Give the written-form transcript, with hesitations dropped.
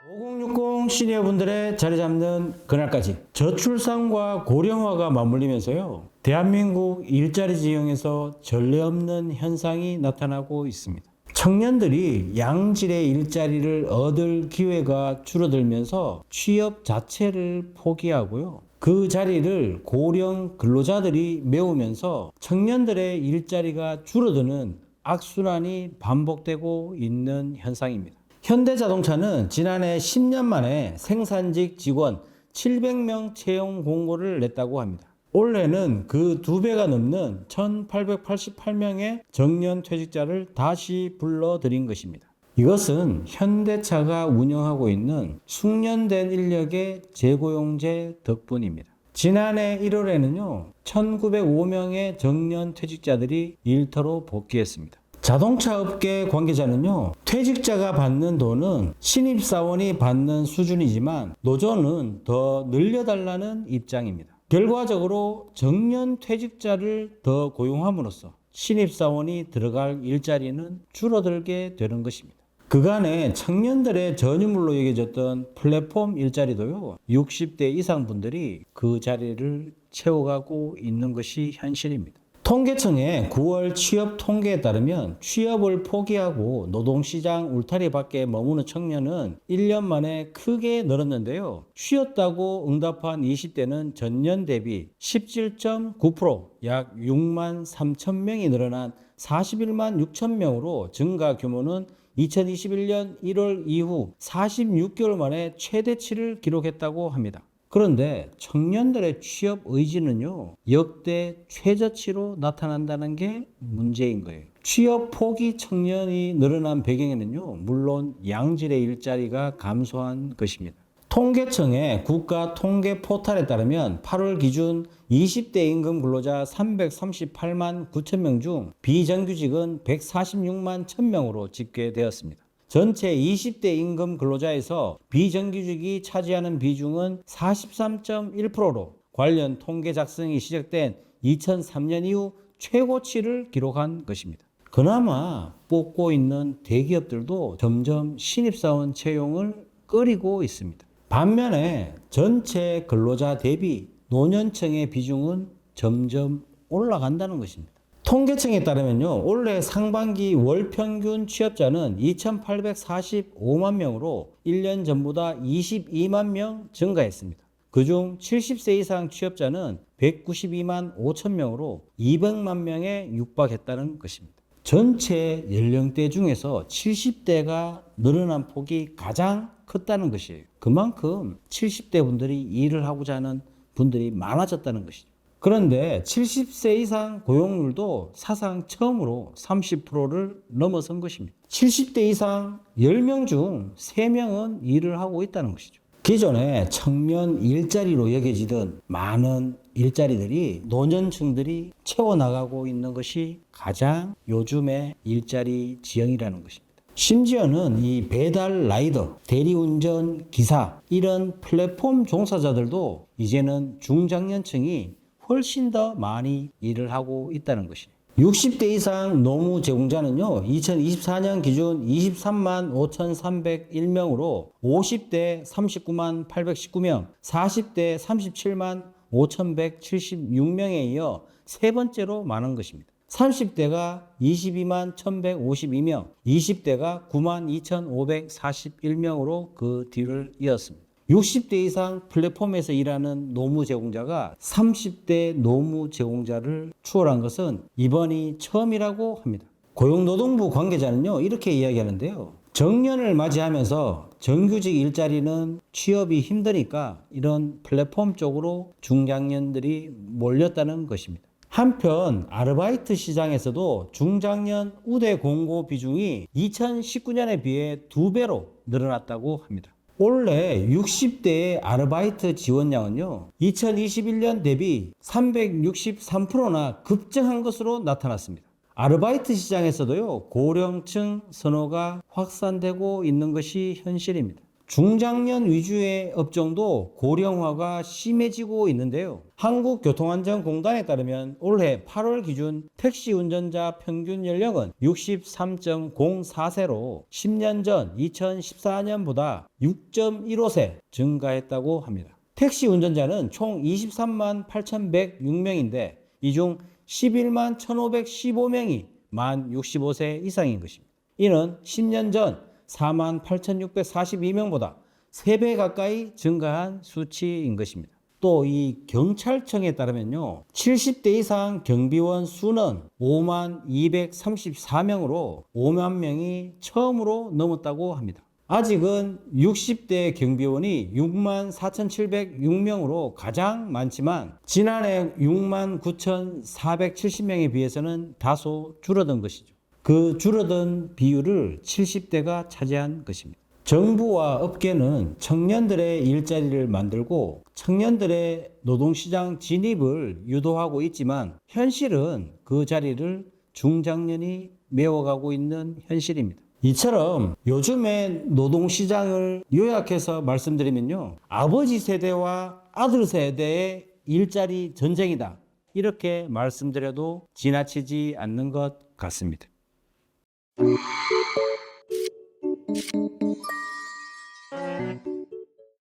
5060 시니어분들의 자리 잡는 그날까지 저출산과 고령화가 맞물리면서요, 대한민국 일자리 지형에서 전례 없는 현상이 나타나고 있습니다. 청년들이 양질의 일자리를 얻을 기회가 줄어들면서 취업 자체를 포기하고요, 그 자리를 고령 근로자들이 메우면서 청년들의 일자리가 줄어드는 악순환이 반복되고 있는 현상입니다. 현대자동차는 지난해 10년 만에 생산직 직원 700명 채용 공고를 냈다고 합니다. 올해는 그 2배가 넘는 1888명의 정년 퇴직자를 다시 불러들인 것입니다. 이것은 현대차가 운영하고 있는 숙련된 인력의 재고용제 덕분입니다. 지난해 1월에는요, 1905명의 정년 퇴직자들이 일터로 복귀했습니다. 자동차 업계 관계자는요, 퇴직자가 받는 돈은 신입사원이 받는 수준이지만 노조는 더 늘려달라는 입장입니다. 결과적으로 정년 퇴직자를 더 고용함으로써 신입사원이 들어갈 일자리는 줄어들게 되는 것입니다. 그간의 청년들의 전유물로 여겨졌던 플랫폼 일자리도요, 60대 이상 분들이 그 자리를 채워가고 있는 것이 현실입니다. 통계청의 9월 취업 통계에 따르면 취업을 포기하고 노동시장 울타리 밖에 머무는 청년은 1년 만에 크게 늘었는데요. 쉬었다고 응답한 20대는 전년 대비 17.9%, 약 6만 3천 명이 늘어난 41만 6천 명으로 증가 규모는 2021년 1월 이후 46개월 만에 최대치를 기록했다고 합니다. 그런데 청년들의 취업 의지는요, 역대 최저치로 나타난다는 게 문제인 거예요. 취업 포기 청년이 늘어난 배경에는요, 물론 양질의 일자리가 감소한 것입니다. 통계청의 국가 통계 포털에 따르면 8월 기준 20대 임금 근로자 338만 9천 명 중 비정규직은 146만 1,000명으로 집계되었습니다. 전체 20대 임금 근로자에서 비정규직이 차지하는 비중은 43.1%로 관련 통계 작성이 시작된 2003년 이후 최고치를 기록한 것입니다. 그나마 뽑고 있는 대기업들도 점점 신입사원 채용을 꺼리고 있습니다. 반면에 전체 근로자 대비 노년층의 비중은 점점 올라간다는 것입니다. 통계청에 따르면요, 올해 상반기 월 평균 취업자는 2,845만 명으로 1년 전보다 22만 명 증가했습니다. 그중 70세 이상 취업자는 192만 5천 명으로 200만 명에 육박했다는 것입니다. 전체 연령대 중에서 70대가 늘어난 폭이 가장 컸다는 것이에요. 그만큼 70대 분들이 일을 하고자 하는 분들이 많아졌다는 것이죠. 그런데 70세 이상 고용률도 사상 처음으로 30%를 넘어선 것입니다. 70대 이상 10명 중 3명은 일을 하고 있다는 것이죠. 기존에 청년 일자리로 여겨지던 많은 일자리들이 노년층들이 채워나가고 있는 것이 가장 요즘의 일자리 지형이라는 것입니다. 심지어는 이 배달 라이더, 대리운전 기사, 이런 플랫폼 종사자들도 이제는 중장년층이 훨씬 더 많이 일을 하고 있다는 것이에요. 60대 이상 노무 제공자는요, 2024년 기준 23만 5,301명으로 50대 39만 819명, 40대 37만 5,176명에 이어 세 번째로 많은 것입니다. 30대가 22만 1,152명, 20대가 9만 2,541명으로 그 뒤를 이었습니다. 60대 이상 플랫폼에서 일하는 노무 제공자가 30대 노무 제공자를 추월한 것은 이번이 처음이라고 합니다. 고용노동부 관계자는요, 이렇게 이야기하는데요. 정년을 맞이하면서 정규직 일자리는 취업이 힘드니까 이런 플랫폼 쪽으로 중장년들이 몰렸다는 것입니다. 한편 아르바이트 시장에서도 중장년 우대 공고 비중이 2019년에 비해 2배로 늘어났다고 합니다. 올해 60대의 아르바이트 지원량은요, 2021년 대비 363%나 급증한 것으로 나타났습니다. 아르바이트 시장에서도요, 고령층 선호가 확산되고 있는 것이 현실입니다. 중장년 위주의 업종도 고령화가 심해지고 있는데요. 한국교통안전공단에 따르면 올해 8월 기준 택시 운전자 평균 연령은 63.04세로 10년 전 2014년보다 6.15세 증가했다고 합니다. 택시 운전자는 총 23만 8,106명인데 이 중 11만 1,515명이 만 65세 이상인 것입니다. 이는 10년 전 4만 8,642명보다 3배 가까이 증가한 수치인 것입니다. 또 이 경찰청에 따르면요, 70대 이상 경비원 수는 5만 234명으로 5만 명이 처음으로 넘었다고 합니다. 아직은 60대 경비원이 6만 4,706명으로 가장 많지만 지난해 6만 9,470명에 비해서는 다소 줄어든 것이죠. 그 줄어든 비율을 70대가 차지한 것입니다. 정부와 업계는 청년들의 일자리를 만들고 청년들의 노동시장 진입을 유도하고 있지만 현실은 그 자리를 중장년이 메워가고 있는 현실입니다. 이처럼 요즘의 노동시장을 요약해서 말씀드리면요, 아버지 세대와 아들 세대의 일자리 전쟁이다, 이렇게 말씀드려도 지나치지 않는 것 같습니다.